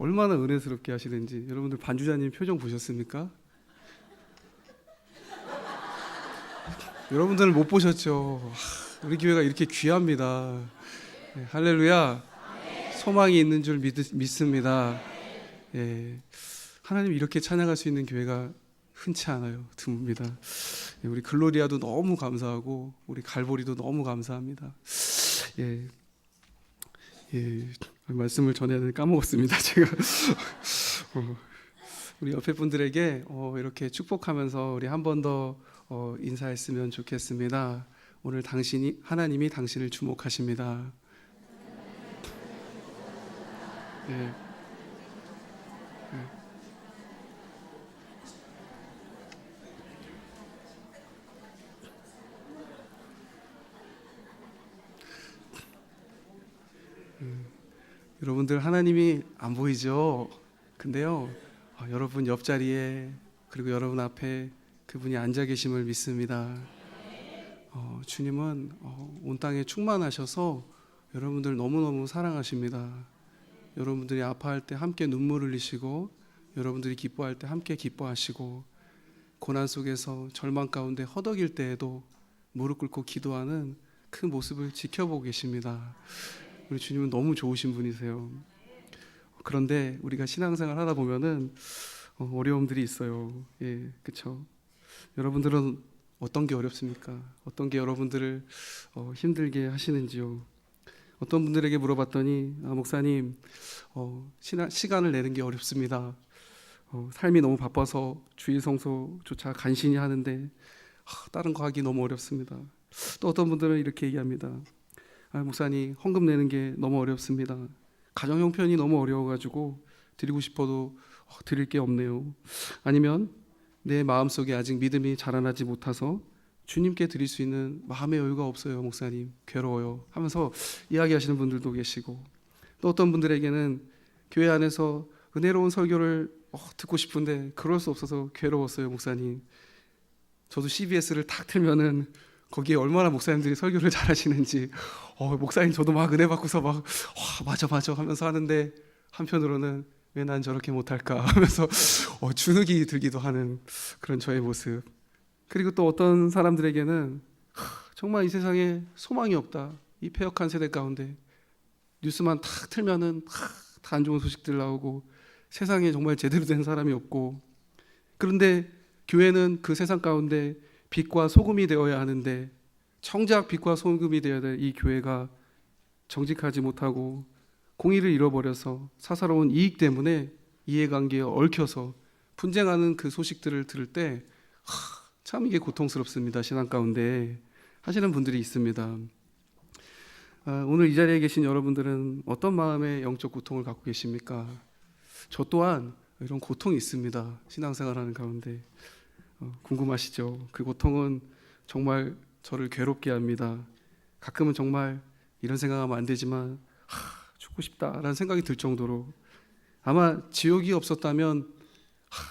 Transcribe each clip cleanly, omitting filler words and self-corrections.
얼마나 은혜스럽게 하시는지. 여러분들 반주자님 표정 보셨습니까? 여러분들은 못 보셨죠? 우리 교회가 이렇게 귀합니다. 네, 할렐루야. 소망이 있는 줄 믿습니다. 예, 하나님 이렇게 찬양할 수 있는 교회가 흔치 않아요. 드뭅니다. 예, 우리 글로리아도 너무 감사하고 우리 갈보리도 너무 감사합니다. 예, 말씀을 전에는 까먹었습니다. 제가 우리 옆에 분들에게 이렇게 축복하면서 우리 한 번 더 인사했으면 좋겠습니다. 오늘 하나님이 당신을 주목하십니다. 예. 여러분들 하나님이 안 보이죠? 근데요, 여러분 옆자리에 그리고 여러분 앞에 그분이 앉아 계심을 믿습니다. 주님은 온 땅에 충만하셔서 여러분들 너무너무 사랑하십니다. 여러분들이 아파할 때 함께 눈물 흘리시고 여러분들이 기뻐할 때 함께 기뻐하시고 고난 속에서 절망 가운데 허덕일 때에도 무릎 꿇고 기도하는 그 모습을 지켜보고 계십니다. 우리 주님은 너무 좋으신 분이세요. 그런데 우리가 신앙생활 하다 보면은 어려움들이 있어요. 예, 그렇죠. 여러분들은 어떤 게 어렵습니까? 어떤 게 여러분들을 힘들게 하시는지요? 어떤 분들에게 물어봤더니 목사님 시간을 내는 게 어렵습니다. 삶이 너무 바빠서 주일 성소조차 간신히 하는데 다른 거 하기 너무 어렵습니다. 또 어떤 분들은 이렇게 얘기합니다. 목사님 헌금 내는 게 너무 어렵습니다. 가정 형편이 너무 어려워가지고 드리고 싶어도 드릴 게 없네요. 아니면 내 마음속에 아직 믿음이 자라나지 못해서 주님께 드릴 수 있는 마음의 여유가 없어요. 목사님 괴로워요 하면서 이야기하시는 분들도 계시고, 또 어떤 분들에게는 교회 안에서 은혜로운 설교를 듣고 싶은데 그럴 수 없어서 괴로웠어요. 목사님 저도 CBS를 탁 틀면은 거기에 얼마나 목사님들이 설교를 잘하시는지 목사님 저도 막 은혜 받고서 막 맞아 하면서 하는데 한편으로는 왜 난 저렇게 못할까 하면서 주눅이 들기도 하는 그런 저의 모습. 그리고 또 어떤 사람들에게는 정말 이 세상에 소망이 없다, 이 패역한 세대 가운데 뉴스만 탁 틀면은 다 안 좋은 소식들 나오고 세상에 정말 제대로 된 사람이 없고, 그런데 교회는 그 세상 가운데 빛과 소금이 되어야 하는데 정작 빛과 소금이 되어야 될 이 교회가 정직하지 못하고 공의를 잃어버려서 사사로운 이익 때문에 이해관계에 얽혀서 분쟁하는 그 소식들을 들을 때 참 이게 고통스럽습니다. 신앙 가운데 하시는 분들이 있습니다. 오늘 이 자리에 계신 여러분들은 어떤 마음의 영적 고통을 갖고 계십니까? 저 또한 이런 고통이 있습니다. 신앙생활하는 가운데. 궁금하시죠? 그 고통은 정말 저를 괴롭게 합니다. 가끔은 정말 이런 생각하면 안 되지만 죽고 싶다라는 생각이 들 정도로, 아마 지옥이 없었다면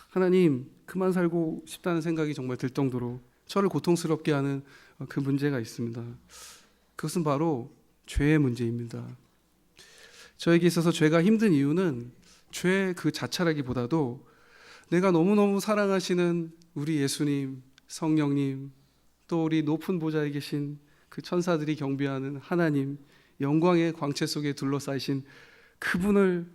하나님 그만 살고 싶다는 생각이 정말 들 정도로 저를 고통스럽게 하는 그 문제가 있습니다. 그것은 바로 죄의 문제입니다. 저에게 있어서 죄가 힘든 이유는 죄 그 자체라기보다도 내가 너무너무 사랑하시는 우리 예수님, 성령님, 또 우리 높은 보좌에 계신 그 천사들이 경배하는 하나님, 영광의 광채 속에 둘러싸이신 그분을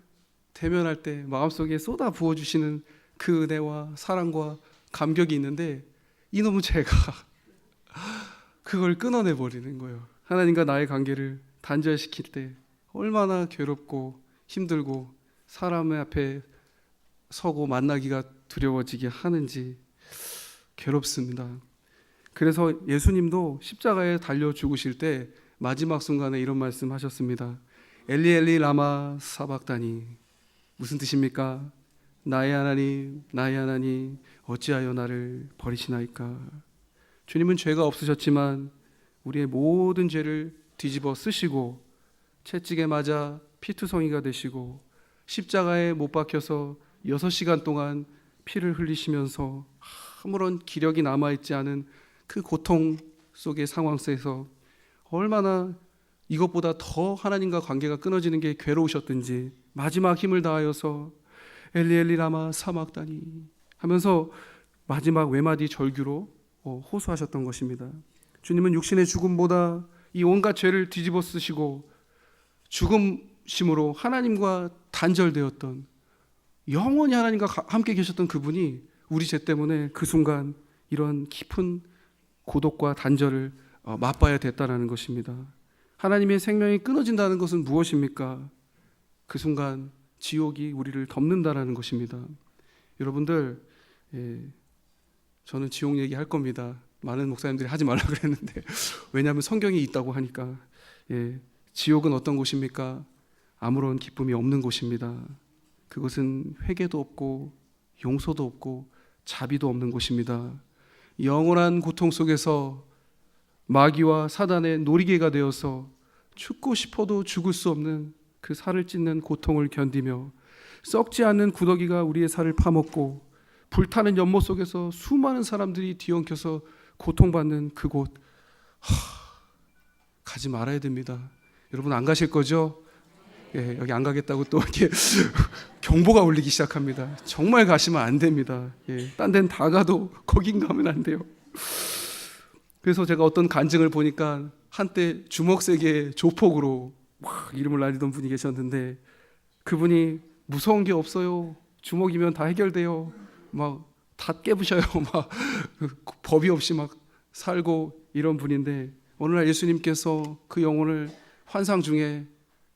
대면할 때 마음속에 쏟아 부어주시는 그 은혜와 사랑과 감격이 있는데 이놈의 죄가 그걸 끊어내버리는 거예요. 하나님과 나의 관계를 단절시킬 때 얼마나 괴롭고 힘들고 사람의 앞에 서고 만나기가 두려워지게 하는지 괴롭습니다. 그래서 예수님도 십자가에 달려 죽으실 때 마지막 순간에 이런 말씀 하셨습니다. 엘리 엘리 라마 사박다니. 무슨 뜻입니까? 나의 하나님 어찌하여 나를 버리시나이까. 주님은 죄가 없으셨지만 우리의 모든 죄를 뒤집어 쓰시고 채찍에 맞아 피투성이가 되시고 십자가에 못 박혀서 6시간 동안 피를 흘리시면서 아무런 기력이 남아있지 않은 그 고통 속의 상황 속에서 얼마나 이것보다 더 하나님과 관계가 끊어지는 게 괴로우셨든지 마지막 힘을 다하여서 엘리 엘리 라마 사막다니 하면서 마지막 외마디 절규로 호소하셨던 것입니다. 주님은 육신의 죽음보다 이 온갖 죄를 뒤집어 쓰시고 죽음심으로 하나님과 단절되었던, 영원히 하나님과 함께 계셨던 그분이 우리 죄 때문에 그 순간 이런 깊은 고독과 단절을 맛봐야 됐다는 것입니다. 하나님의 생명이 끊어진다는 것은 무엇입니까? 그 순간 지옥이 우리를 덮는다라는 것입니다. 여러분들, 저는 지옥 얘기할 겁니다. 많은 목사님들이 하지 말라 그랬는데 왜냐하면 성경이 있다고 하니까. 지옥은 어떤 곳입니까? 아무런 기쁨이 없는 곳입니다. 그것은 회개도 없고 용서도 없고 자비도 없는 곳입니다. 영원한 고통 속에서 마귀와 사단의 놀이개가 되어서 죽고 싶어도 죽을 수 없는 그 살을 찢는 고통을 견디며 썩지 않는 구더기가 우리의 살을 파먹고 불타는 연못 속에서 수많은 사람들이 뒤엉켜서 고통받는 그곳, 가지 말아야 됩니다. 여러분 안 가실 거죠? 여기 안 가겠다고 또 이렇게 경보가 울리기 시작합니다. 정말 가시면 안 됩니다. 딴 데는 다 가도 거긴 가면 안 돼요. 그래서 제가 어떤 간증을 보니까 한때 주먹세계 조폭으로 이름을 날리던 분이 계셨는데, 그분이 무서운 게 없어요, 주먹이면 다 해결돼요, 막 다 깨부셔요, 막 법이 없이 막 살고 이런 분인데, 어느 날 예수님께서 그 영혼을 환상 중에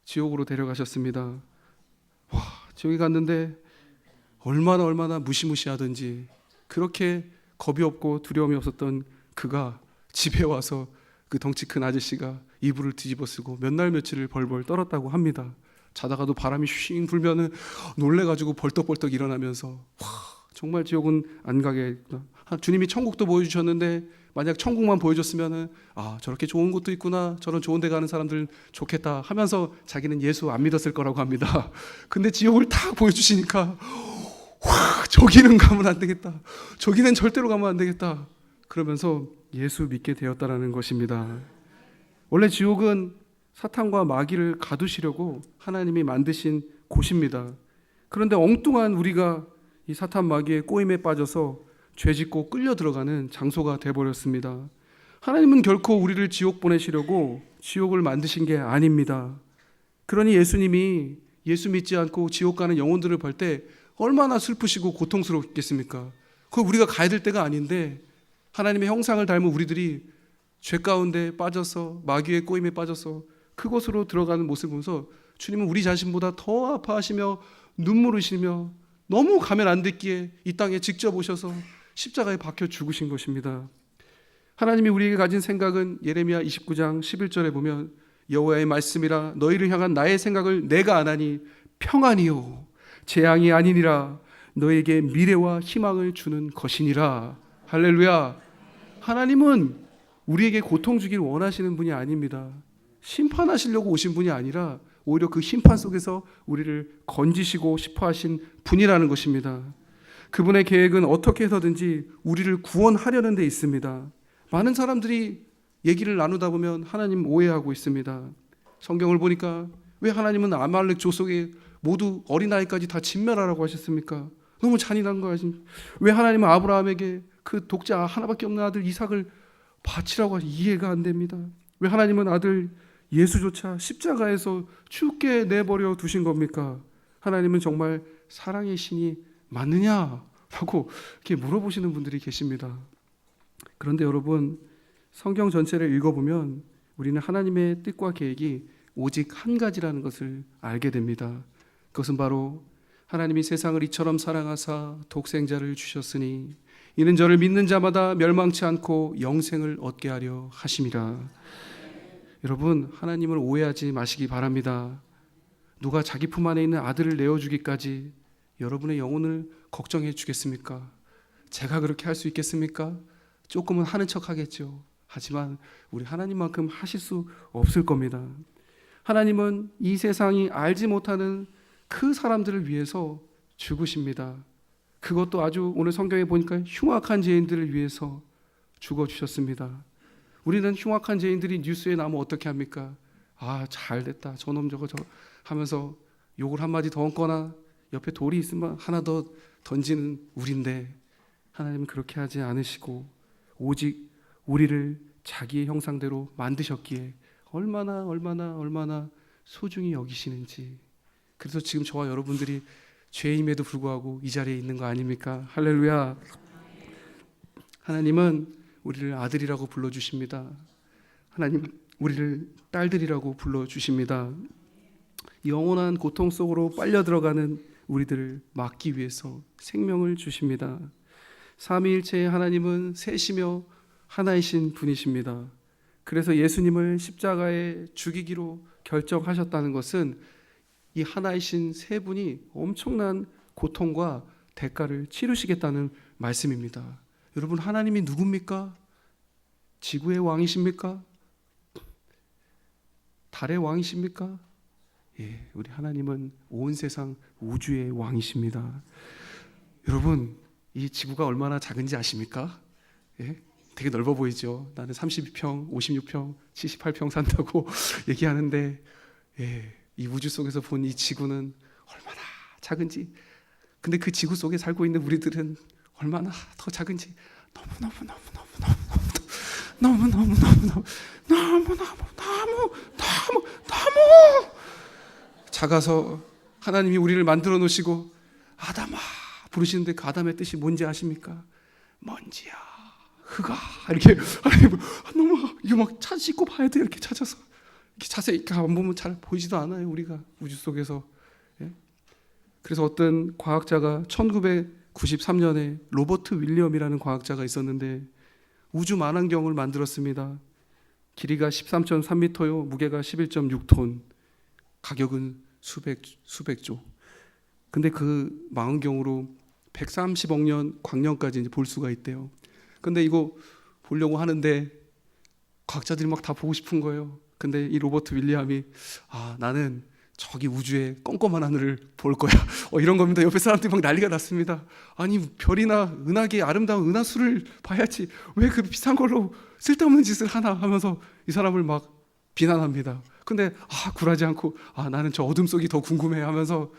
지옥으로 데려가셨습니다. 지옥에 갔는데 얼마나 무시무시하든지 그렇게 겁이 없고 두려움이 없었던 그가 집에 와서 그 덩치 큰 아저씨가 이불을 뒤집어 쓰고 몇 날 며칠을 벌벌 떨었다고 합니다. 자다가도 바람이 쉥 불면은 놀래가지고 벌떡벌떡 일어나면서 정말 지옥은 안 가겠구나. 주님이 천국도 보여주셨는데 만약 천국만 보여줬으면은 저렇게 좋은 곳도 있구나, 저런 좋은 데 가는 사람들 좋겠다 하면서 자기는 예수 안 믿었을 거라고 합니다. 근데 지옥을 다 보여주시니까 저기는 가면 안 되겠다, 저기는 절대로 가면 안 되겠다 그러면서 예수 믿게 되었다라는 것입니다. 원래 지옥은 사탄과 마귀를 가두시려고 하나님이 만드신 곳입니다. 그런데 엉뚱한 우리가 이 사탄 마귀의 꼬임에 빠져서 죄짓고 끌려 들어가는 장소가 되어버렸습니다. 하나님은 결코 우리를 지옥 보내시려고 지옥을 만드신 게 아닙니다. 그러니 예수님이 예수 믿지 않고 지옥 가는 영혼들을 볼 때 얼마나 슬프시고 고통스럽겠습니까? 그거 우리가 가야 될 때가 아닌데, 하나님의 형상을 닮은 우리들이 죄 가운데 빠져서 마귀의 꼬임에 빠져서 그곳으로 들어가는 모습을 보면서 주님은 우리 자신보다 더 아파하시며 눈물 흘리시며 너무 가면 안 됐기에 이 땅에 직접 오셔서 십자가에 박혀 죽으신 것입니다. 하나님이 우리에게 가진 생각은 예레미야 29장 11절에 보면 여호와의 말씀이라 너희를 향한 나의 생각을 내가 아나니 평안이요 재앙이 아니니라 너에게 미래와 희망을 주는 것이니라. 할렐루야. 하나님은 우리에게 고통 주길 원하시는 분이 아닙니다. 심판하시려고 오신 분이 아니라 오히려 그 심판 속에서 우리를 건지시고 싶어 하신 분이라는 것입니다. 그분의 계획은 어떻게 해서든지 우리를 구원하려는 데 있습니다. 많은 사람들이 얘기를 나누다 보면 하나님 오해하고 있습니다. 성경을 보니까 왜 하나님은 아말렉 족속에 모두 어린아이까지 다 진멸하라고 하셨습니까? 너무 잔인한 거 아십니까? 왜 하나님은 아브라함에게 그 독자 하나밖에 없는 아들 이삭을 바치라고 하시, 이해가 안 됩니다. 왜 하나님은 아들 예수조차 십자가에서 죽게 내버려 두신 겁니까? 하나님은 정말 사랑의 신이 맞느냐라고 이렇게 물어보시는 분들이 계십니다. 그런데 여러분, 성경 전체를 읽어보면 우리는 하나님의 뜻과 계획이 오직 한 가지라는 것을 알게 됩니다. 그것은 바로 하나님이 세상을 이처럼 사랑하사 독생자를 주셨으니 이는 저를 믿는 자마다 멸망치 않고 영생을 얻게 하려 하심이라. 여러분, 하나님을 오해하지 마시기 바랍니다. 누가 자기 품 안에 있는 아들을 내어주기까지 여러분의 영혼을 걱정해 주겠습니까? 제가 그렇게 할 수 있겠습니까? 조금은 하는 척 하겠죠. 하지만 우리 하나님만큼 하실 수 없을 겁니다. 하나님은 이 세상이 알지 못하는 그 사람들을 위해서 죽으십니다. 그것도 아주 오늘 성경에 보니까 흉악한 죄인들을 위해서 죽어주셨습니다. 우리는 흉악한 죄인들이 뉴스에 나오면 어떻게 합니까? 잘 됐다, 저놈 저거 하면서 욕을 한마디 더 얹거나 옆에 돌이 있으면 하나 더 던지는 우리인데, 하나님은 그렇게 하지 않으시고 오직 우리를 자기의 형상대로 만드셨기에 얼마나 소중히 여기시는지. 그래서 지금 저와 여러분들이 죄임에도 불구하고 이 자리에 있는 거 아닙니까? 할렐루야. 하나님은 우리를 아들이라고 불러주십니다. 하나님 우리를 딸들이라고 불러주십니다. 영원한 고통 속으로 빨려 들어가는 우리들을 막기 위해서 생명을 주십니다. 삼위일체의 하나님은 셋이며 하나이신 분이십니다. 그래서 예수님을 십자가에 죽이기로 결정하셨다는 것은 이 하나이신 세 분이 엄청난 고통과 대가를 치르시겠다는 말씀입니다. 여러분, 하나님이 누굽니까? 지구의 왕이십니까? 달의 왕이십니까? 예, 우리 하나님은 온 세상 우주의 왕이십니다. 여러분, 이 지구가 얼마나 작은지 아십니까? 예? 되게 넓어 보이죠? 나는 32평, 56평, 78평 산다고 얘기하는데, 예, 이 우주 속에서 본 이 지구는 얼마나 작은지, 근데 그 지구 속에 살고 있는 우리들은 얼마나 더 작은지 너무 작아서 하나님이 우리를 만들어 놓으시고 아담아 부르시는데 그 아담의 뜻이 뭔지 아십니까? 먼지야, 흙아, 이렇게 하나님 너무 이거 막 씻고 봐야 돼. 이렇게 찾아서 이렇게 자세히 안 보면 잘 보이지도 않아요, 우리가 우주 속에서. 예? 그래서 어떤 과학자가 1993년에 로버트 윌리엄이라는 과학자가 있었는데 우주 망원경을 만들었습니다. 길이가 13.3m요, 무게가 11.6톤, 가격은 수백조. 근데 그 망원경으로 130억 년 광년까지 이제 볼 수가 있대요. 근데 이거 보려고 하는데 과학자들이 막 다 보고 싶은 거예요. 근데 이 로버트 윌리엄이 나는 저기 우주의 껌껌한 하늘을 볼 거야. 이런 겁니다. 옆에 사람들이 막 난리가 났습니다. 아니, 별이나 은하계 아름다운 은하수를 봐야지 왜 그 비싼 걸로 쓸데없는 짓을 하나 하면서 이 사람을 막 비난합니다. 근데 굴하지 않고 나는 저 어둠 속이 더 궁금해 하면서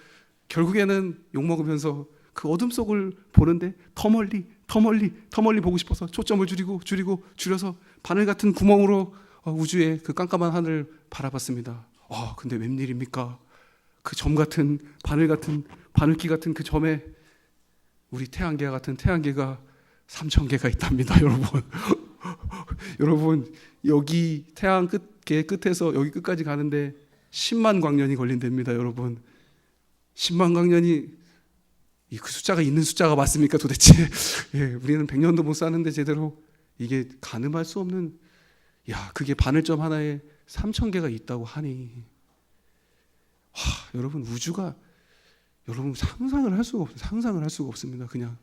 결국에는 욕먹으면서 그 어둠 속을 보는데 더 멀리 보고 싶어서 초점을 줄여서 바늘 같은 구멍으로 우주의 그 깜깜한 하늘을 바라봤습니다. 근데 웬일입니까? 그 점 같은 바늘기 같은 그 점에 우리 태양계 같은 태양계가 3,000개가 있답니다, 여러분. 여러분, 여기 태양 끝에서 여기 끝까지 가는데 10만 광년이 걸린답니다, 여러분. 10만 광년이 그 숫자가 있는 숫자가 맞습니까, 도대체? 예, 우리는 100년도 못 사는데 제대로 이게 가늠할 수 없는, 그게 바늘점 하나에 3,000개가 있다고 하니, 여러분, 우주가 여러분 상상을 할 수가 없습니다. 그냥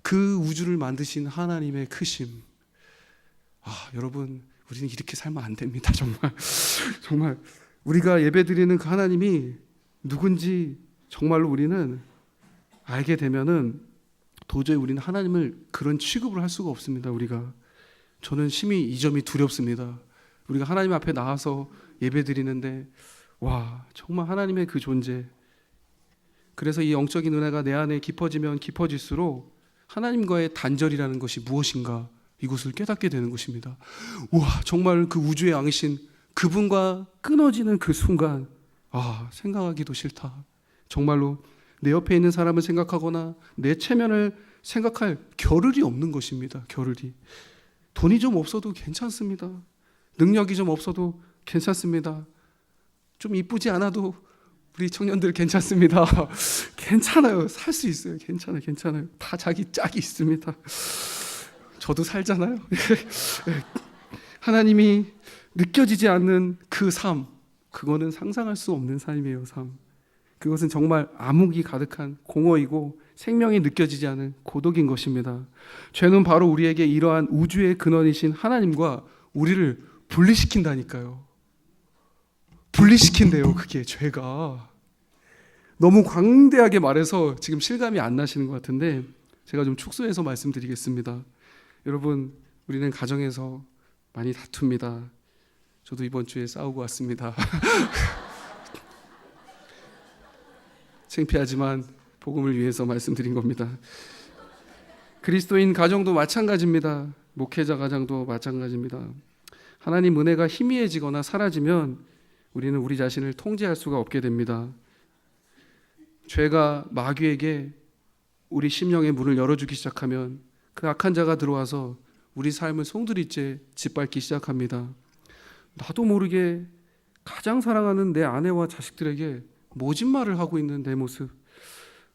그 우주를 만드신 하나님의 크심. 여러분, 우리는 이렇게 살면 안 됩니다. 정말 우리가 예배드리는 그 하나님이 누군지 정말로 우리는 알게 되면은 도저히 우리는 하나님을 그런 취급을 할 수가 없습니다. 저는 심히 이 점이 두렵습니다. 우리가 하나님 앞에 나와서 예배드리는데 정말 하나님의 그 존재. 그래서 이 영적인 은혜가 내 안에 깊어지면 깊어질수록 하나님과의 단절이라는 것이 무엇인가, 이것을 깨닫게 되는 것입니다. 정말 그 우주의 왕이신 그분과 끊어지는 그 순간, 생각하기도 싫다. 정말로 내 옆에 있는 사람을 생각하거나 내 체면을 생각할 겨를이 없는 것입니다. 겨를이. 돈이 좀 없어도 괜찮습니다. 능력이 좀 없어도 괜찮습니다. 좀 이쁘지 않아도 우리 청년들 괜찮습니다. 괜찮아요. 살 수 있어요. 괜찮아요. 다 자기 짝이 있습니다. 저도 살잖아요. 하나님이 느껴지지 않는 그 삶, 그거는 상상할 수 없는 삶이에요. 삶. 그것은 정말 암흑이 가득한 공허이고 생명이 느껴지지 않은 고독인 것입니다. 죄는 바로 우리에게 이러한 우주의 근원이신 하나님과 우리를 분리시킨다니까요. 분리시킨대요. 그게 죄가. 너무 광대하게 말해서 지금 실감이 안 나시는 것 같은데 제가 좀 축소해서 말씀드리겠습니다. 여러분, 우리는 가정에서 많이 다툽니다. 저도 이번 주에 싸우고 왔습니다. 창피하지만 복음을 위해서 말씀드린 겁니다. 그리스도인 가정도 마찬가지입니다. 목회자 가정도 마찬가지입니다. 하나님 은혜가 희미해지거나 사라지면 우리는 우리 자신을 통제할 수가 없게 됩니다. 죄가 마귀에게 우리 심령의 문을 열어주기 시작하면 그 악한 자가 들어와서 우리 삶을 송두리째 짓밟기 시작합니다. 나도 모르게 가장 사랑하는 내 아내와 자식들에게 모진 말을 하고 있는 내 모습,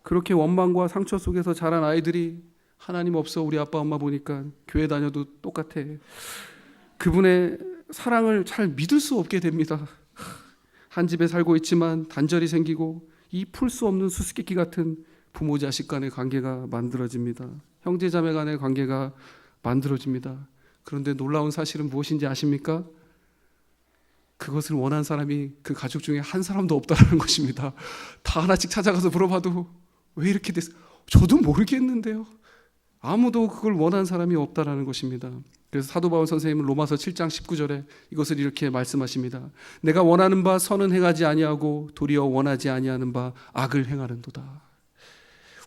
그렇게 원망과 상처 속에서 자란 아이들이 하나님 없어 우리 아빠 엄마 보니까 교회 다녀도 똑같아. 그분의 사랑을 잘 믿을 수 없게 됩니다. 한 집에 살고 있지만 단절이 생기고 이 풀 수 없는 수수께끼 같은 부모 자식 간의 관계가 만들어집니다. 형제 자매 간의 관계가 만들어집니다. 그런데 놀라운 사실은 무엇인지 아십니까? 그것을 원한 사람이 그 가족 중에 한 사람도 없다는 것입니다. 다 하나씩 찾아가서 물어봐도 왜 이렇게 됐어? 저도 모르겠는데요. 아무도 그걸 원한 사람이 없다는 것입니다. 그래서 사도 바울 선생님은 로마서 7장 19절에 이것을 이렇게 말씀하십니다. 내가 원하는 바 선은 행하지 아니하고 도리어 원하지 아니하는 바 악을 행하는도다.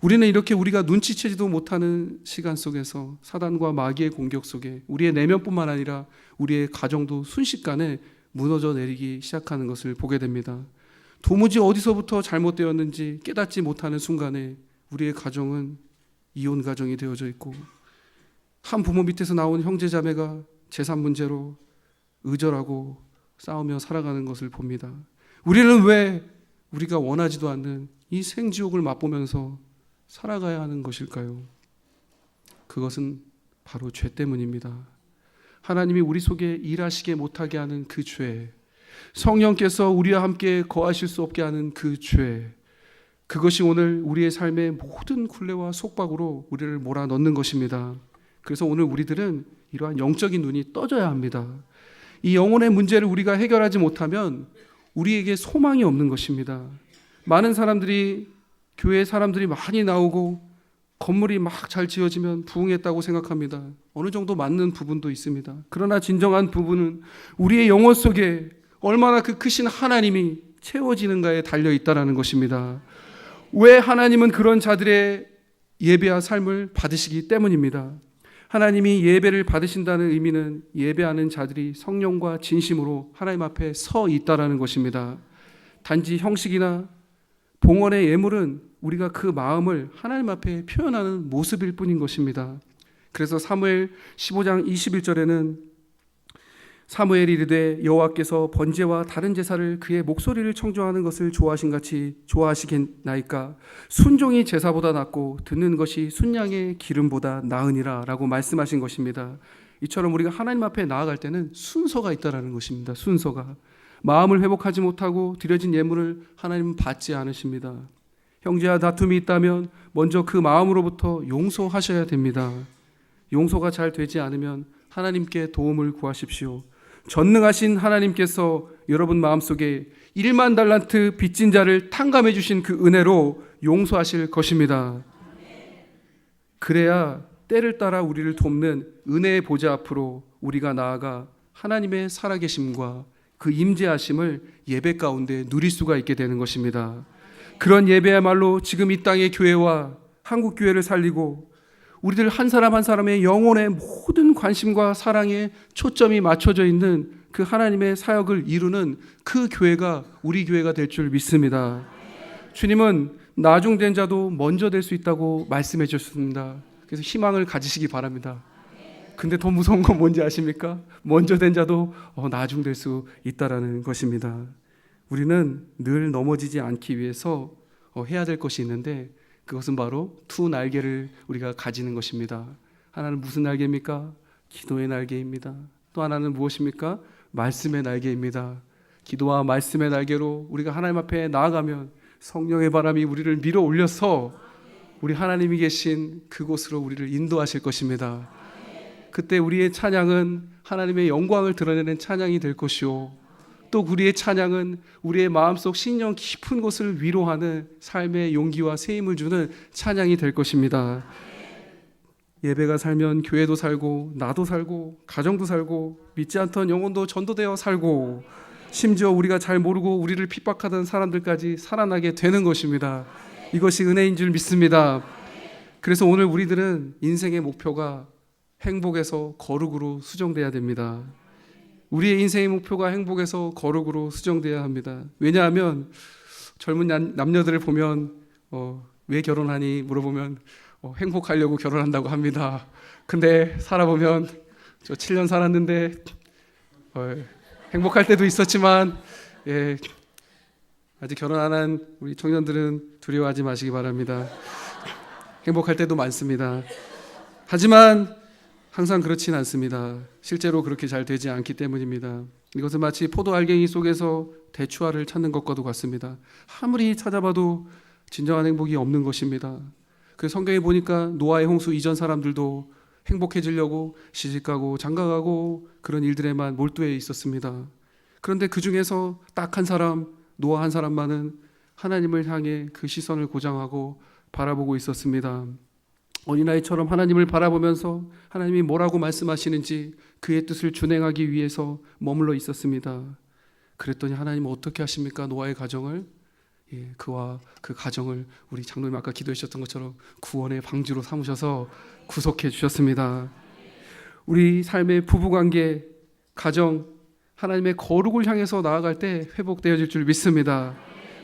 우리는 이렇게 우리가 눈치채지도 못하는 시간 속에서 사단과 마귀의 공격 속에 우리의 내면뿐만 아니라 우리의 가정도 순식간에 무너져 내리기 시작하는 것을 보게 됩니다. 도무지 어디서부터 잘못되었는지 깨닫지 못하는 순간에 우리의 가정은 이혼 가정이 되어져 있고, 한 부모 밑에서 나온 형제 자매가 재산 문제로 의절하고 싸우며 살아가는 것을 봅니다. 우리는 왜 우리가 원하지도 않는 이 생지옥을 맛보면서 살아가야 하는 것일까요? 그것은 바로 죄 때문입니다. 하나님이 우리 속에 일하시게 못하게 하는 그 죄, 성령께서 우리와 함께 거하실 수 없게 하는 그 죄, 그것이 오늘 우리의 삶의 모든 굴레와 속박으로 우리를 몰아넣는 것입니다. 그래서 오늘 우리들은 이러한 영적인 눈이 떠져야 합니다. 이 영혼의 문제를 우리가 해결하지 못하면 우리에게 소망이 없는 것입니다. 많은 사람들이, 교회에 사람들이 많이 나오고 건물이 막 잘 지어지면 부흥했다고 생각합니다. 어느 정도 맞는 부분도 있습니다. 그러나 진정한 부분은 우리의 영혼 속에 얼마나 그 크신 하나님이 채워지는가에 달려 있다는 것입니다. 왜 하나님은 그런 자들의 예배와 삶을 받으시기 때문입니다. 하나님이 예배를 받으신다는 의미는 예배하는 자들이 성령과 진심으로 하나님 앞에 서 있다는 것입니다. 단지 형식이나 봉헌의 예물은 우리가 그 마음을 하나님 앞에 표현하는 모습일 뿐인 것입니다. 그래서 사무엘 15장 21절에는 사무엘이 이르되 여호와께서 번제와 다른 제사를 그의 목소리를 청조하는 것을 좋아하신 같이 좋아하시겠나이까? 순종이 제사보다 낫고 듣는 것이 순양의 기름보다 나으니라 라고 말씀하신 것입니다. 이처럼 우리가 하나님 앞에 나아갈 때는 순서가 있다는 것입니다. 순서가. 마음을 회복하지 못하고 드려진 예물을 하나님은 받지 않으십니다. 형제와 다툼이 있다면 먼저 그 마음으로부터 용서하셔야 됩니다. 용서가 잘 되지 않으면 하나님께 도움을 구하십시오. 전능하신 하나님께서 여러분 마음속에 1만 달란트 빚진 자를 탕감해 주신 그 은혜로 용서하실 것입니다. 그래야 때를 따라 우리를 돕는 은혜의 보좌 앞으로 우리가 나아가 하나님의 살아계심과 그 임재하심을 예배 가운데 누릴 수가 있게 되는 것입니다. 그런 예배야말로 지금 이 땅의 교회와 한국 교회를 살리고 우리들 한 사람 한 사람의 영혼의 모든 관심과 사랑에 초점이 맞춰져 있는 그 하나님의 사역을 이루는 그 교회가 우리 교회가 될 줄 믿습니다. 주님은 나중된 자도 먼저 될 수 있다고 말씀해 주셨습니다. 그래서 희망을 가지시기 바랍니다. 근데 더 무서운 건 뭔지 아십니까? 먼저 된 자도 나중될 수 있다라는 것입니다. 우리는 늘 넘어지지 않기 위해서 해야 될 것이 있는데 그것은 바로 두 날개를 우리가 가지는 것입니다. 하나는 무슨 날개입니까? 기도의 날개입니다. 또 하나는 무엇입니까? 말씀의 날개입니다. 기도와 말씀의 날개로 우리가 하나님 앞에 나아가면 성령의 바람이 우리를 밀어 올려서 우리 하나님이 계신 그곳으로 우리를 인도하실 것입니다. 그때 우리의 찬양은 하나님의 영광을 드러내는 찬양이 될 것이요, 또 우리의 찬양은 우리의 마음속 신령 깊은 곳을 위로하는 삶의 용기와 새 힘을 주는 찬양이 될 것입니다. 예배가 살면 교회도 살고 나도 살고 가정도 살고 믿지 않던 영혼도 전도되어 살고 심지어 우리가 잘 모르고 우리를 핍박하던 사람들까지 살아나게 되는 것입니다. 이것이 은혜인 줄 믿습니다. 그래서 오늘 우리들은 인생의 목표가 행복에서 거룩으로 수정돼야 됩니다. 우리의 인생의 목표가 행복에서 거룩으로 수정돼야 합니다. 왜냐하면 젊은 남녀들을 보면 왜 결혼하니 물어보면 행복하려고 결혼한다고 합니다. 근데 살아보면 저 7년 살았는데 행복할 때도 있었지만 아직 결혼 안 한 우리 청년들은 두려워하지 마시기 바랍니다. 행복할 때도 많습니다. 하지만 항상 그렇진 않습니다. 실제로 그렇게 잘 되지 않기 때문입니다. 이것은 마치 포도 알갱이 속에서 대추알을 찾는 것과도 같습니다. 아무리 찾아봐도 진정한 행복이 없는 것입니다. 그 성경에 보니까 노아의 홍수 이전 사람들도 행복해지려고 시집가고 장가가고 그런 일들에만 몰두해 있었습니다. 그런데 그 중에서 딱 한 사람, 노아 한 사람만은 하나님을 향해 그 시선을 고정하고 바라보고 있었습니다. 어린아이처럼 하나님을 바라보면서 하나님이 뭐라고 말씀하시는지 그의 뜻을 준행하기 위해서 머물러 있었습니다. 그랬더니 하나님은 어떻게 하십니까? 노아의 가정을 그와 그 가정을 우리 장로님 아까 기도해 주셨던 것처럼 구원의 방주로 삼으셔서 구속해 주셨습니다. 우리 삶의 부부관계, 가정, 하나님의 거룩을 향해서 나아갈 때 회복되어질 줄 믿습니다.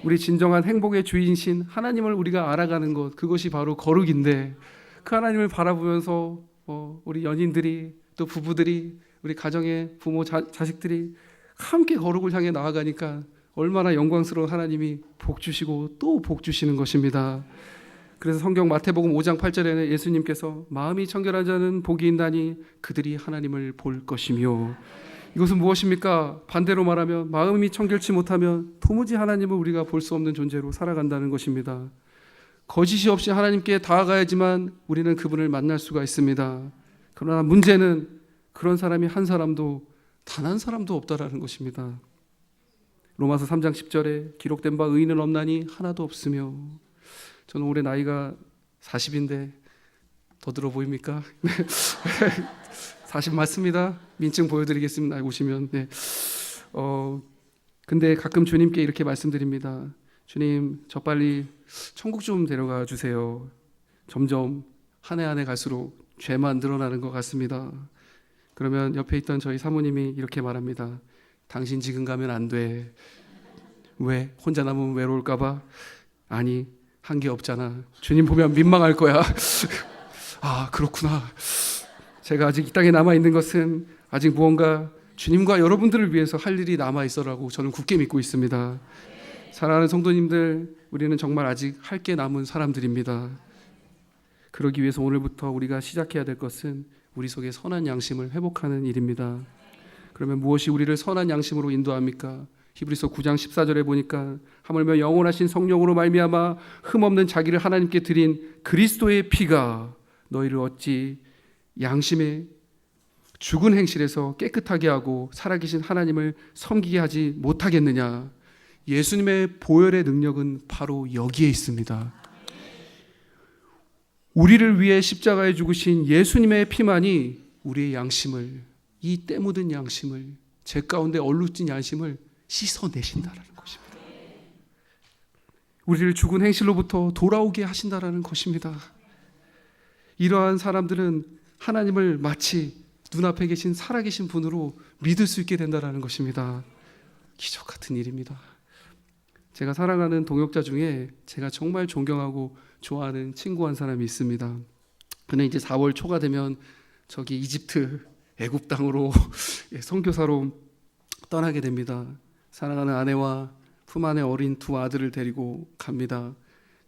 우리 진정한 행복의 주인이신 하나님을 우리가 알아가는 것, 그것이 바로 거룩인데 그 하나님을 바라보면서 우리 연인들이 또 부부들이 우리 가정의 부모 자식들이 함께 거룩을 향해 나아가니까 얼마나 영광스러운 하나님이 복 주시고 또 복 주시는 것입니다. 그래서 성경 마태복음 5장 8절에는 예수님께서 마음이 청결한 자는 복이 있나니 그들이 하나님을 볼 것이며, 이것은 무엇입니까? 반대로 말하면 마음이 청결치 못하면 도무지 하나님을 우리가 볼 수 없는 존재로 살아간다는 것입니다. 거짓이 없이 하나님께 다가가야지만 우리는 그분을 만날 수가 있습니다. 그러나 문제는 그런 사람이 한 사람도 단 한 사람도 없다라는 것입니다. 로마서 3장 10절에 기록된 바 의인은 없나니 하나도 없으며, 저는 올해 나이가 40인데 더 들어 보입니까? 40 맞습니다. 민증 보여드리겠습니다. 오시면. 근데 가끔 주님께 이렇게 말씀드립니다. 주님, 저 빨리 천국 좀 데려가 주세요. 점점 한 해 한 해 갈수록 죄만 늘어나는 것 같습니다. 그러면 옆에 있던 저희 사모님이 이렇게 말합니다. 당신 지금 가면 안 돼. 왜? 혼자 남으면 외로울까 봐? 아니, 한 게 없잖아. 주님 보면 민망할 거야. 아, 그렇구나. 제가 아직 이 땅에 남아있는 것은 아직 무언가 주님과 여러분들을 위해서 할 일이 남아있어라고 저는 굳게 믿고 있습니다. 사랑하는 성도님들, 우리는 정말 아직 할 게 남은 사람들입니다. 그러기 위해서 오늘부터 우리가 시작해야 될 것은 우리 속에 선한 양심을 회복하는 일입니다. 그러면 무엇이 우리를 선한 양심으로 인도합니까? 히브리서 9장 14절에 보니까 하물며 영원하신 성령으로 말미암아 흠없는 자기를 하나님께 드린 그리스도의 피가 너희를 어찌 양심의 죽은 행실에서 깨끗하게 하고 살아계신 하나님을 섬기게 하지 못하겠느냐. 예수님의 보혈의 능력은 바로 여기에 있습니다. 우리를 위해 십자가에 죽으신 예수님의 피만이 우리의 양심을, 이 때 묻은 양심을, 제 가운데 얼룩진 양심을 씻어내신다라는 것입니다. 우리를 죽은 행실로부터 돌아오게 하신다라는 것입니다. 이러한 사람들은 하나님을 마치 눈앞에 계신 살아계신 분으로 믿을 수 있게 된다라는 것입니다. 기적 같은 일입니다. 제가 사랑하는 동역자 중에 제가 정말 존경하고 좋아하는 친구 한 사람이 있습니다. 그는 이제 4월 초가 되면 저기 이집트 애굽 땅으로 선교사로 떠나게 됩니다. 사랑하는 아내와 품 안에 어린 두 아들을 데리고 갑니다.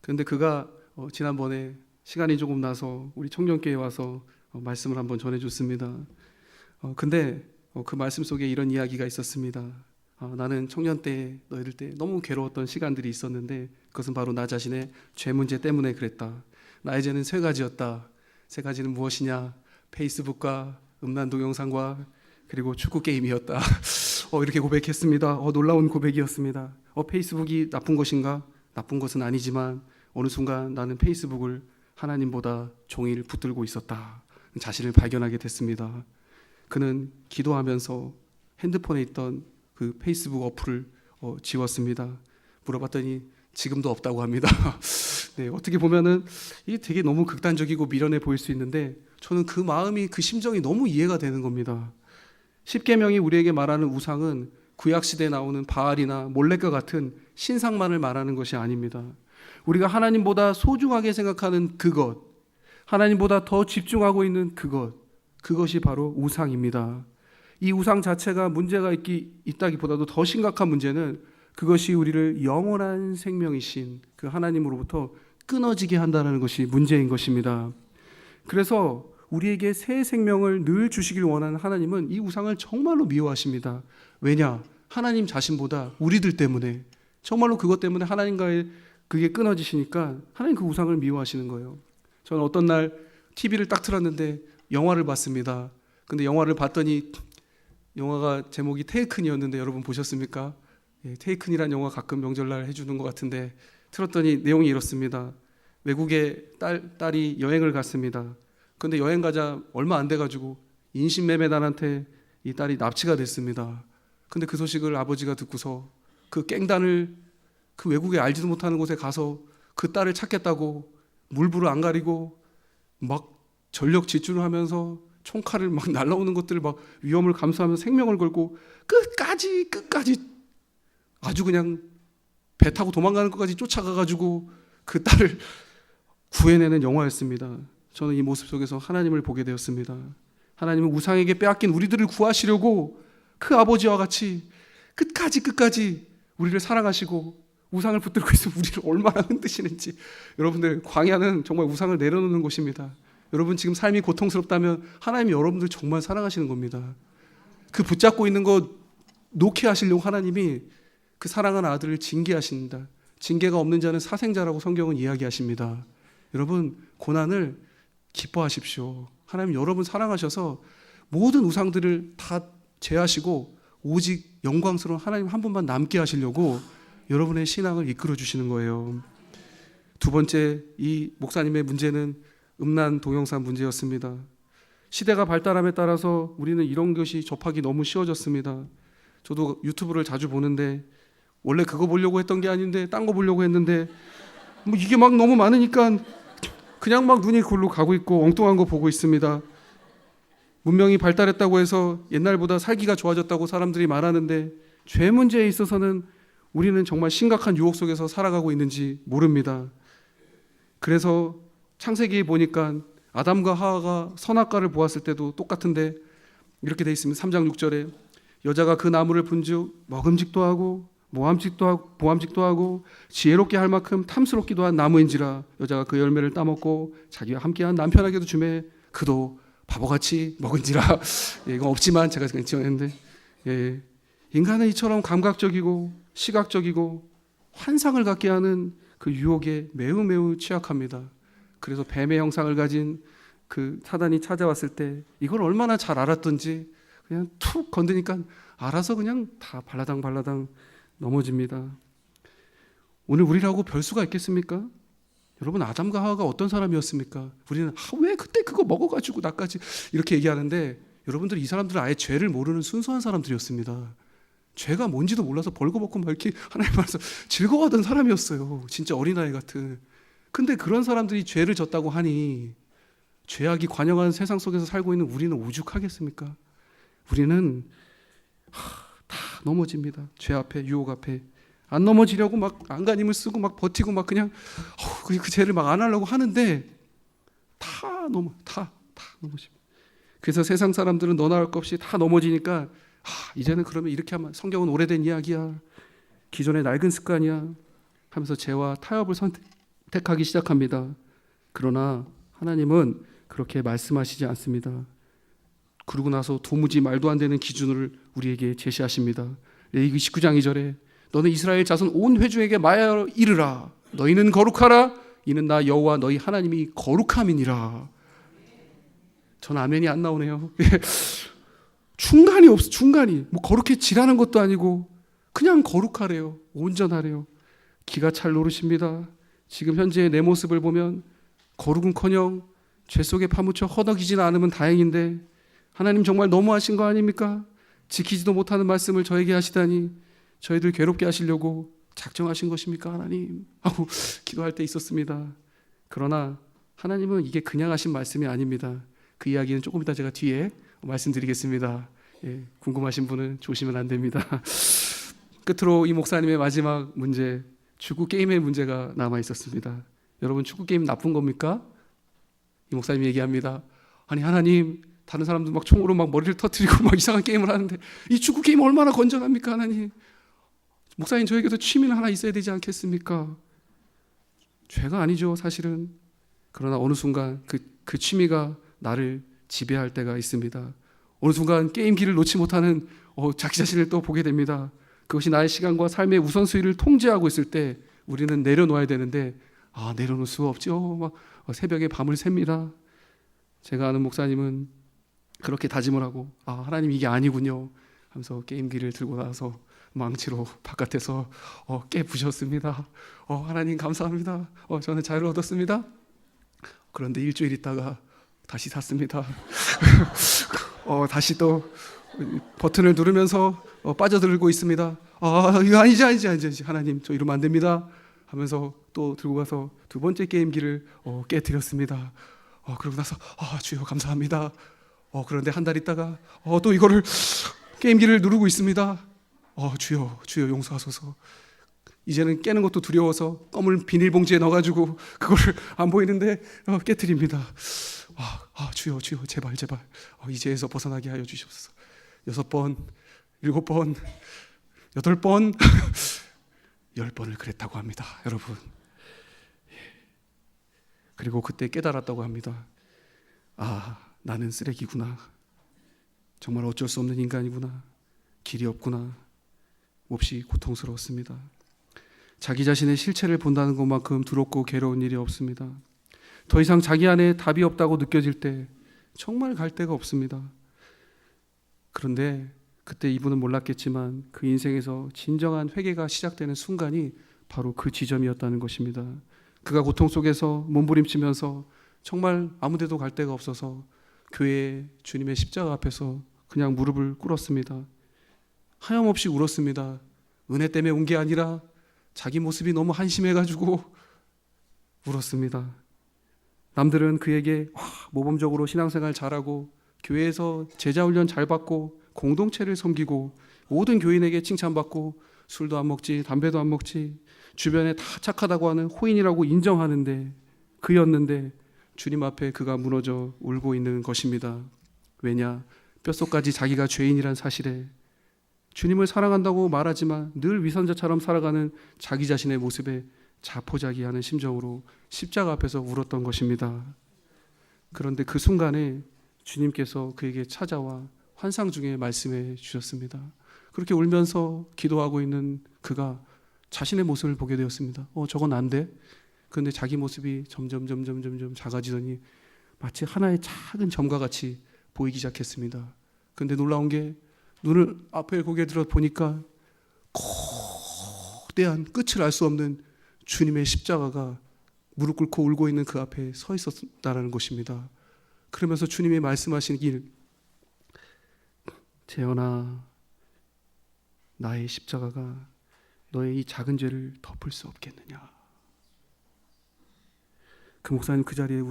그런데 그가 지난번에 시간이 조금 나서 우리 청년교회에 와서 말씀을 한번 전해줬습니다. 근데 그 말씀 속에 이런 이야기가 있었습니다. 나는 청년 때 너희들 때 너무 괴로웠던 시간들이 있었는데 그것은 바로 나 자신의 죄 문제 때문에 그랬다. 나의 죄는 세 가지였다. 세 가지는 무엇이냐? 페이스북과 음란 동영상과 그리고 축구 게임이었다. 이렇게 고백했습니다. 놀라운 고백이었습니다. 페이스북이 나쁜 것인가? 나쁜 것은 아니지만 어느 순간 나는 페이스북을 하나님보다 종이를 붙들고 있었다. 자신을 발견하게 됐습니다. 그는 기도하면서 핸드폰에 있던 그 페이스북 어플을 지웠습니다. 물어봤더니 지금도 없다고 합니다. 네, 어떻게 보면은 이게 되게 너무 극단적이고 미련해 보일 수 있는데 저는 그 마음이, 그 심정이 너무 이해가 되는 겁니다. 십계명이 우리에게 말하는 우상은 구약시대에 나오는 바알이나 몰렉과 같은 신상만을 말하는 것이 아닙니다. 우리가 하나님보다 소중하게 생각하는 그것, 하나님보다 더 집중하고 있는 그것이 바로 우상입니다. 이 우상 자체가 문제가 있다기보다도 더 심각한 문제는 그것이 우리를 영원한 생명이신 그 하나님으로부터 끊어지게 한다는 것이 문제인 것입니다. 그래서 우리에게 새 생명을 늘 주시길 원하는 하나님은 이 우상을 정말로 미워하십니다. 왜냐? 하나님 자신보다 우리들 때문에, 정말로 그것 때문에 하나님과의 그게 끊어지시니까 하나님 그 우상을 미워하시는 거예요. 저는 어떤 날 TV를 딱 틀었는데 영화를 봤습니다. 근데 영화를 봤더니 영화가 제목이 테이큰이었는데 여러분 보셨습니까? 예, 테이큰이란 영화 가끔 명절날 해주는 것 같은데 틀었더니 내용이 이렇습니다. 외국에 딸이 여행을 갔습니다. 근데 여행 가자 얼마 안 돼가지고 인신매매단한테 이 딸이 납치가 됐습니다. 근데 그 소식을 아버지가 듣고서 그 깽단을 그 외국에 알지도 못하는 곳에 가서 그 딸을 찾겠다고 물불을 안 가리고 막 전력 질주를 하면서 총칼을 막 날라오는 것들을 막 위험을 감수하면서 생명을 걸고 끝까지 아주 그냥 배 타고 도망가는 것까지 쫓아가가지고 그 딸을 구해내는 영화였습니다. 저는 이 모습 속에서 하나님을 보게 되었습니다. 하나님은 우상에게 빼앗긴 우리들을 구하시려고 그 아버지와 같이 끝까지 우리를 사랑하시고 우상을 붙들고 있으면 우리를 얼마나 흔드시는지. 여러분들, 광야는 정말 우상을 내려놓는 곳입니다. 여러분 지금 삶이 고통스럽다면 하나님이 여러분들 정말 사랑하시는 겁니다. 그 붙잡고 있는 거 놓게 하시려고 하나님이 그 사랑하는 아들을 징계하십니다. 징계가 없는 자는 사생자라고 성경은 이야기하십니다. 여러분, 고난을 기뻐하십시오. 하나님 여러분 사랑하셔서 모든 우상들을 다 제하시고 오직 영광스러운 하나님 한 분만 남게 하시려고 여러분의 신앙을 이끌어 주시는 거예요. 두 번째, 이 목사님의 문제는 음란 동영상 문제였습니다. 시대가 발달함에 따라서 우리는 이런 것이 접하기 너무 쉬워졌습니다. 저도 유튜브를 자주 보는데 원래 그거 보려고 했던 게 아닌데 딴 거 보려고 했는데 뭐 이게 막 너무 많으니까 그냥 막 눈이 골로 가고 있고 엉뚱한 거 보고 있습니다. 문명이 발달했다고 해서 옛날보다 살기가 좋아졌다고 사람들이 말하는데 죄 문제에 있어서는 우리는 정말 심각한 유혹 속에서 살아가고 있는지 모릅니다. 그래서 창세기에 보니까 아담과 하와가 선악과를 보았을 때도 똑같은데 이렇게 돼 있습니다. 3장 6절에 여자가 그 나무를 본즉 먹음직도 하고 보암직도 하고 지혜롭게 할 만큼 탐스럽기도 한 나무인지라 여자가 그 열매를 따먹고 자기와 함께한 남편에게도 주매 그도 바보같이 먹은지라. 예, 이건 없지만 제가 그냥 지어냈는데, 예, 인간은 이처럼 감각적이고 시각적이고 환상을 갖게 하는 그 유혹에 매우 취약합니다. 그래서 뱀의 형상을 가진 그 사단이 찾아왔을 때 이걸 얼마나 잘 알았던지 그냥 툭 건드니까 알아서 그냥 다 발라당 넘어집니다. 오늘 우리라고 별 수가 있겠습니까? 여러분, 아담과 하와가 어떤 사람이었습니까? 우리는 왜 그때 그거 먹어가지고 나까지 이렇게 얘기하는데 여러분들, 이 사람들은 아예 죄를 모르는 순수한 사람들이었습니다. 죄가 뭔지도 몰라서 벌거벗고 막 이렇게 하나님 말해서 즐거워하던 사람이었어요. 진짜 어린아이 같은. 근데 그런 사람들이 죄를 졌다고 하니 죄악이 관영한 세상 속에서 살고 있는 우리는 오죽하겠습니까? 우리는 다 넘어집니다. 죄 앞에, 유혹 앞에. 안 넘어지려고 막 안간힘을 쓰고 막 버티고 막 그냥 그 죄를 막 안 하려고 하는데 다 넘어집니다. 그래서 세상 사람들은 너나 할 것 없이 다 넘어지니까 이제는 그러면 이렇게 하면 성경은 오래된 이야기야, 기존의 낡은 습관이야 하면서 죄와 타협을 선택하기 시작합니다. 그러나 하나님은 그렇게 말씀하시지 않습니다. 그러고 나서 도무지 말도 안 되는 기준을 우리에게 제시하십니다. 레위기 19장 2절에 너는 이스라엘 자손 온 회중에게 말하여 이르라. 너희는 거룩하라. 이는 나 여호와 너희 하나님이 거룩함이니라. 전 아멘이 안 나오네요. 중간이 없어. 중간이 뭐 거룩해지라는 것도 아니고 그냥 거룩하래요. 온전하래요. 기가 찰 노릇입니다. 지금 현재의 내 모습을 보면 거룩은커녕 죄 속에 파묻혀 허덕이지는 않으면 다행인데 하나님 정말 너무하신 거 아닙니까? 지키지도 못하는 말씀을 저에게 하시다니 저희들 괴롭게 하시려고 작정하신 것입니까 하나님? 하고 기도할 때 있었습니다. 그러나 하나님은 이게 그냥 하신 말씀이 아닙니다. 그 이야기는 조금 이따 제가 뒤에 말씀드리겠습니다. 궁금하신 분은 조심은 안 됩니다. 끝으로 이 목사님의 마지막 문제, 축구 게임의 문제가 남아 있었습니다. 여러분, 축구 게임 나쁜 겁니까? 이 목사님이 얘기합니다. 아니 하나님, 다른 사람들 막 총으로 막 머리를 터뜨리고 막 이상한 게임을 하는데 이 축구 게임 얼마나 건전합니까 하나님? 목사님, 저에게도 취미는 하나 있어야 되지 않겠습니까? 죄가 아니죠 사실은. 그러나 어느 순간 그 취미가 나를 지배할 때가 있습니다. 어느 순간 게임기를 놓지 못하는 자기 자신을 또 보게 됩니다. 그것이 나의 시간과 삶의 우선순위를 통제하고 있을 때 우리는 내려놓아야 되는데 내려놓을 수가 없죠. 막 새벽에 밤을 샙니다. 제가 아는 목사님은 그렇게 다짐을 하고 하나님 이게 아니군요 하면서 게임기를 들고 나서 망치로 바깥에서 깨부셨습니다. 하나님 감사합니다. 저는 자유를 얻었습니다. 그런데 일주일 있다가 다시 샀습니다. 다시 또 버튼을 누르면서 빠져들고 있습니다. 이거 아니지 하나님 저 이러면 안 됩니다 하면서 또 들고 가서 두 번째 게임기를 깨뜨렸습니다. 그러고 나서 주여 감사합니다. 그런데 한 달 있다가 또 이거를 게임기를 누르고 있습니다. 주여 용서하소서. 이제는 깨는 것도 두려워서 껌을 비닐봉지에 넣어가지고 그거를 안 보이는데 깨뜨립니다. 주여 제발 이 죄에서 벗어나게 하여 주시옵소서. 6번, 7번, 8번 10번을 그랬다고 합니다 여러분. 그리고 그때 깨달았다고 합니다. 나는 쓰레기구나. 정말 어쩔 수 없는 인간이구나. 길이 없구나. 몹시 고통스러웠습니다. 자기 자신의 실체를 본다는 것만큼 두렵고 괴로운 일이 없습니다. 더 이상 자기 안에 답이 없다고 느껴질 때 정말 갈 데가 없습니다. 그런데 그때 이분은 몰랐겠지만 그 인생에서 진정한 회개가 시작되는 순간이 바로 그 지점이었다는 것입니다. 그가 고통 속에서 몸부림치면서 정말 아무 데도 갈 데가 없어서 교회 주님의 십자가 앞에서 그냥 무릎을 꿇었습니다. 하염없이 울었습니다. 은혜 때문에 운 게 아니라 자기 모습이 너무 한심해가지고 울었습니다. 남들은 그에게 모범적으로 신앙생활 잘하고 교회에서 제자훈련 잘 받고 공동체를 섬기고 모든 교인에게 칭찬받고 술도 안 먹지 담배도 안 먹지 주변에 다 착하다고 하는 호인이라고 인정하는데 그였는데 주님 앞에 그가 무너져 울고 있는 것입니다. 왜냐? 뼛속까지 자기가 죄인이란 사실에 주님을 사랑한다고 말하지만 늘 위선자처럼 살아가는 자기 자신의 모습에 자포자기하는 심정으로 십자가 앞에서 울었던 것입니다. 그런데 그 순간에 주님께서 그에게 찾아와 환상 중에 말씀해 주셨습니다. 그렇게 울면서 기도하고 있는 그가 자신의 모습을 보게 되었습니다. 저건 안 돼. 그런데 자기 모습이 점점 작아지더니 마치 하나의 작은 점과 같이 보이기 시작했습니다. 그런데 놀라운 게 눈을 앞에 고개 들어 보니까 거대한 끝을 알 수 없는 주님의 십자가가 무릎 꿇고 울고 있는 그 앞에 서 있었다는 것입니다. 그러면서 주님이 말씀하시길, 재현아, 나의 십자가가 너의 이 작은 죄를 덮을 수 없겠느냐. 그 목사님 그 자리에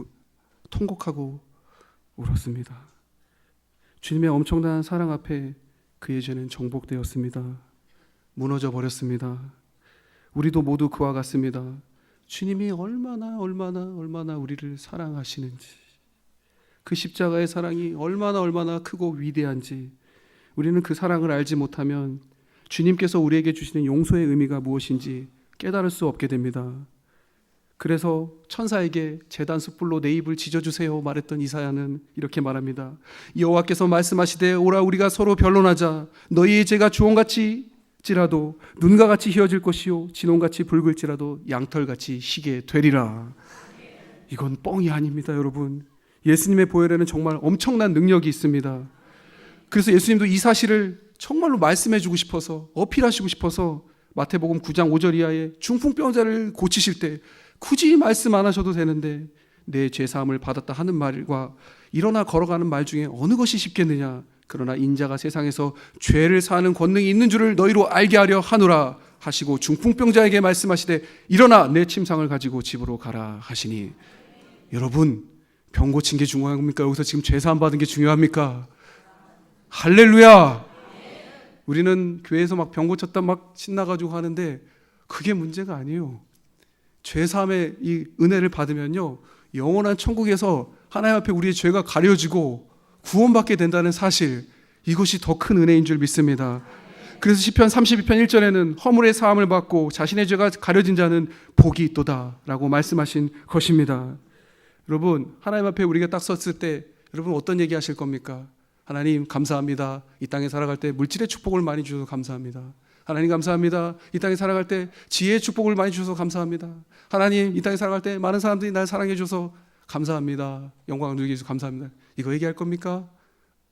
통곡하고 울었습니다. 주님의 엄청난 사랑 앞에 그의 죄는 정복되었습니다. 무너져 버렸습니다. 우리도 모두 그와 같습니다. 주님이 얼마나 우리를 사랑하시는지, 그 십자가의 사랑이 얼마나 크고 위대한지 우리는 그 사랑을 알지 못하면 주님께서 우리에게 주시는 용서의 의미가 무엇인지 깨달을 수 없게 됩니다. 그래서 천사에게 제단 숯불로 내 입을 지져주세요 말했던 이사야는 이렇게 말합니다. 여호와께서 말씀하시되 오라 우리가 서로 변론하자. 너희의 죄가 주홍같이 지라도 눈과 같이 희어질 것이요 진홍같이 붉을지라도 양털같이 희게 되리라. 이건 뻥이 아닙니다. 여러분, 예수님의 보혈에는 정말 엄청난 능력이 있습니다. 그래서 예수님도 이 사실을 정말로 말씀해주고 싶어서, 어필하시고 싶어서 마태복음 9장 5절 이하에 중풍병자를 고치실 때 굳이 말씀 안 하셔도 되는데 내 죄사함을 받았다 하는 말과 일어나 걸어가는 말 중에 어느 것이 쉽겠느냐. 그러나 인자가 세상에서 죄를 사하는 권능이 있는 줄을 너희로 알게 하려 하노라 하시고 중풍병자에게 말씀하시되 일어나 내 침상을 가지고 집으로 가라 하시니. 여러분, 병 고친 게 중요합니까? 여기서 지금 죄사함 받은 게 중요합니까? 할렐루야. 우리는 교회에서 막 병 고쳤다 막 신나가지고 하는데 그게 문제가 아니에요. 죄사함의 이 은혜를 받으면요, 영원한 천국에서 하나님 앞에 우리의 죄가 가려지고 구원받게 된다는 사실, 이것이 더 큰 은혜인 줄 믿습니다. 그래서 시편 32편 1절에는 허물의 사함을 받고 자신의 죄가 가려진 자는 복이 있도다 라고 말씀하신 것입니다. 여러분, 하나님 앞에 우리가 딱 섰을 때 여러분 어떤 얘기 하실 겁니까? 하나님 감사합니다. 이 땅에 살아갈 때 물질의 축복을 많이 주셔서 감사합니다. 하나님 감사합니다. 이 땅에 살아갈 때 지혜의 축복을 많이 주셔서 감사합니다. 하나님, 이 땅에 살아갈 때 많은 사람들이 날 사랑해 줘서 감사합니다. 영광을 누리게 해주셔서 감사합니다. 이거 얘기할 겁니까?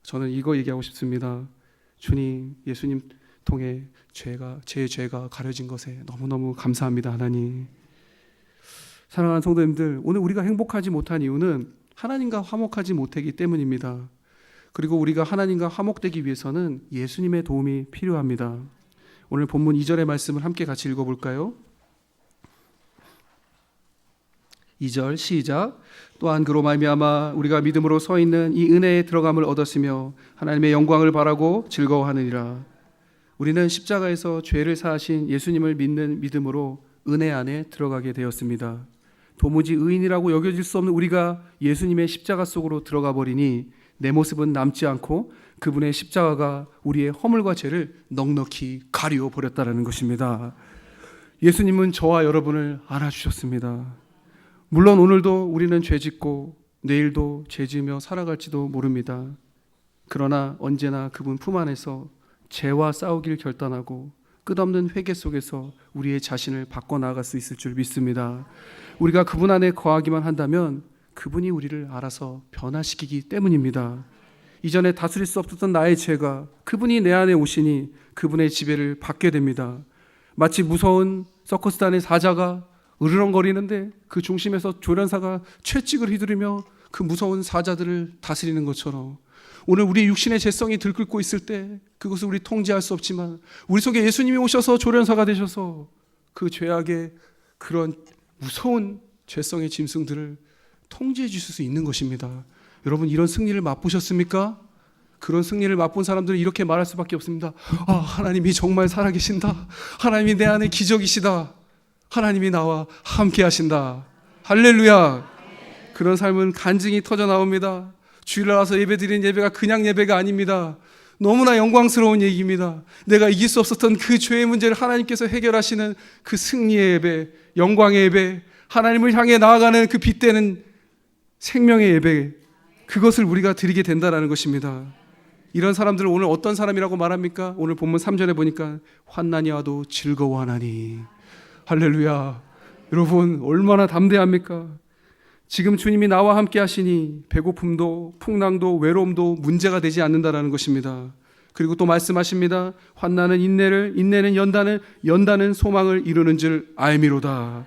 저는 이거 얘기하고 싶습니다. 주님, 예수님 통해 제 죄가 가려진 것에 너무너무 감사합니다. 하나님. 사랑하는 성도님들, 오늘 우리가 행복하지 못한 이유는 하나님과 화목하지 못하기 때문입니다. 그리고 우리가 하나님과 화목되기 위해서는 예수님의 도움이 필요합니다. 오늘 본문 2절의 말씀을 함께 같이 읽어볼까요? 2절 시작. 또한 그로 말미암아 우리가 믿음으로 서 있는 이 은혜에 들어감을 얻었으며 하나님의 영광을 바라고 즐거워하느니라. 우리는 십자가에서 죄를 사하신 예수님을 믿는 믿음으로 은혜 안에 들어가게 되었습니다. 도무지 의인이라고 여겨질 수 없는 우리가 예수님의 십자가 속으로 들어가 버리니 내 모습은 남지 않고 그분의 십자가가 우리의 허물과 죄를 넉넉히 가리워 버렸다는 것입니다. 예수님은 저와 여러분을 알아주셨습니다. 물론 오늘도 우리는 죄짓고 내일도 죄지으며 살아갈지도 모릅니다. 그러나 언제나 그분 품 안에서 죄와 싸우길 결단하고 끝없는 회개 속에서 우리의 자신을 바꿔나갈 수 있을 줄 믿습니다. 우리가 그분 안에 거하기만 한다면 그분이 우리를 알아서 변화시키기 때문입니다. 이전에 다스릴 수 없었던 나의 죄가 그분이 내 안에 오시니 그분의 지배를 받게 됩니다. 마치 무서운 서커스단의 사자가 으르렁거리는데 그 중심에서 조련사가 채찍을 휘두르며 그 무서운 사자들을 다스리는 것처럼 오늘 우리 육신의 죄성이 들끓고 있을 때 그것을 우리 통제할 수 없지만 우리 속에 예수님이 오셔서 조련사가 되셔서 그 죄악의 그런 무서운 죄성의 짐승들을 통제해 주실 수 있는 것입니다. 여러분, 이런 승리를 맛보셨습니까? 그런 승리를 맛본 사람들은 이렇게 말할 수밖에 없습니다. 하나님이 정말 살아계신다. 하나님이 내 안에 기적이시다. 하나님이 나와 함께 하신다. 할렐루야. 그런 삶은 간증이 터져 나옵니다. 주일날 와서 예배 드리는 예배가 그냥 예배가 아닙니다. 너무나 영광스러운 얘기입니다. 내가 이길 수 없었던 그 죄의 문제를 하나님께서 해결하시는 그 승리의 예배, 영광의 예배, 하나님을 향해 나아가는 그 빛되는 생명의 예배, 그것을 우리가 드리게 된다는 것입니다. 이런 사람들을 오늘 어떤 사람이라고 말합니까? 오늘 본문 3절에 보니까 환난이 와도 즐거워하나니. 할렐루야. 여러분, 얼마나 담대합니까? 지금 주님이 나와 함께 하시니 배고픔도 풍랑도 외로움도 문제가 되지 않는다라는 것입니다. 그리고 또 말씀하십니다. 환난은 인내를, 인내는 연단을, 연단은 소망을 이루는 줄 알미로다.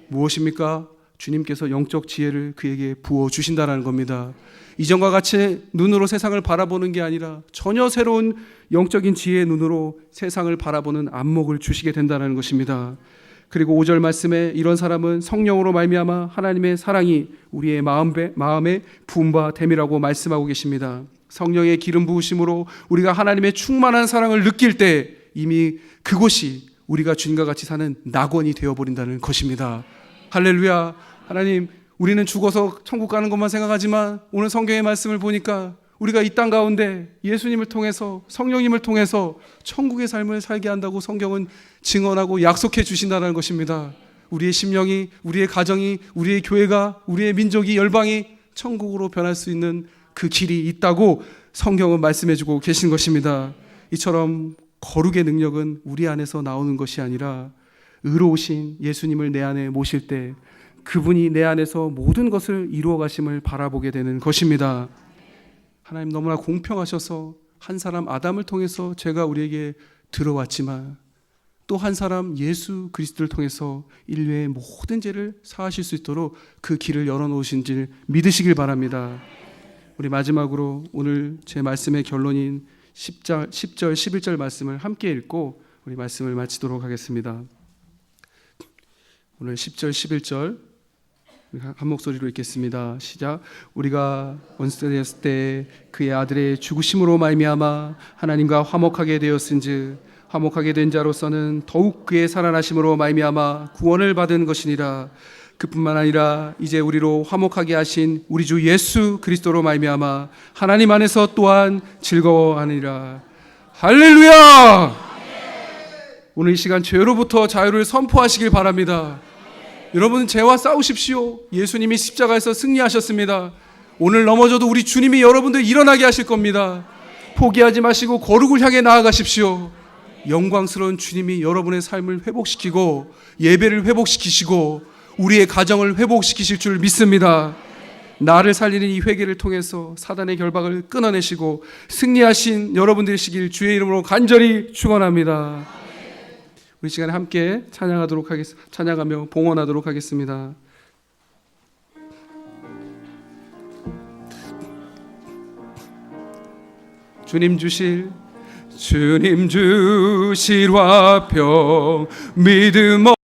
무엇입니까? 주님께서 영적 지혜를 그에게 부어주신다는 겁니다. 이전과 같이 눈으로 세상을 바라보는 게 아니라 전혀 새로운 영적인 지혜의 눈으로 세상을 바라보는 안목을 주시게 된다는 것입니다. 그리고 5절 말씀에 이런 사람은 성령으로 말미암아 하나님의 사랑이 우리의 마음에 부음바 됨이라고 말씀하고 계십니다. 성령의 기름 부으심으로 우리가 하나님의 충만한 사랑을 느낄 때 이미 그곳이 우리가 주님과 같이 사는 낙원이 되어버린다는 것입니다. 할렐루야. 하나님, 우리는 죽어서 천국 가는 것만 생각하지만 오늘 성경의 말씀을 보니까 우리가 이 땅 가운데 예수님을 통해서 성령님을 통해서 천국의 삶을 살게 한다고 성경은 증언하고 약속해 주신다는 것입니다. 우리의 심령이, 우리의 가정이, 우리의 교회가, 우리의 민족이, 열방이 천국으로 변할 수 있는 그 길이 있다고 성경은 말씀해 주고 계신 것입니다. 이처럼 거룩의 능력은 우리 안에서 나오는 것이 아니라 의로우신 예수님을 내 안에 모실 때 그분이 내 안에서 모든 것을 이루어 가심을 바라보게 되는 것입니다. 하나님 너무나 공평하셔서 한 사람 아담을 통해서 죄가 우리에게 들어왔지만 또 한 사람 예수 그리스도를 통해서 인류의 모든 죄를 사하실 수 있도록 그 길을 열어놓으신 줄 믿으시길 바랍니다. 우리 마지막으로 오늘 제 말씀의 결론인 10절, 11절 말씀을 함께 읽고 우리 말씀을 마치도록 하겠습니다. 오늘 10절, 11절 한 목소리로 읽겠습니다. 시작. 우리가 원수가 되었을 때 그의 아들의 죽으심으로 말미암아 하나님과 화목하게 되었은즉 화목하게 된 자로서는 더욱 그의 살아나심으로 말미암아 구원을 받은 것이니라. 그뿐만 아니라 이제 우리로 화목하게 하신 우리 주 예수 그리스도로 말미암아 하나님 안에서 또한 즐거워하니라. 할렐루야! 오늘 이 시간 죄로부터 자유를 선포하시길 바랍니다. 여러분, 죄와 싸우십시오. 예수님이 십자가에서 승리하셨습니다. 오늘 넘어져도 우리 주님이 여러분들 일어나게 하실 겁니다. 포기하지 마시고 거룩을 향해 나아가십시오. 영광스러운 주님이 여러분의 삶을 회복시키고 예배를 회복시키시고 우리의 가정을 회복시키실 줄 믿습니다. 나를 살리는 이 회개를 통해서 사단의 결박을 끊어내시고 승리하신 여러분 되시길 주의 이름으로 간절히 축원합니다. 우리 시간에 함께 찬양하며 봉헌하도록 하겠습니다. 주님 주실 화평 믿음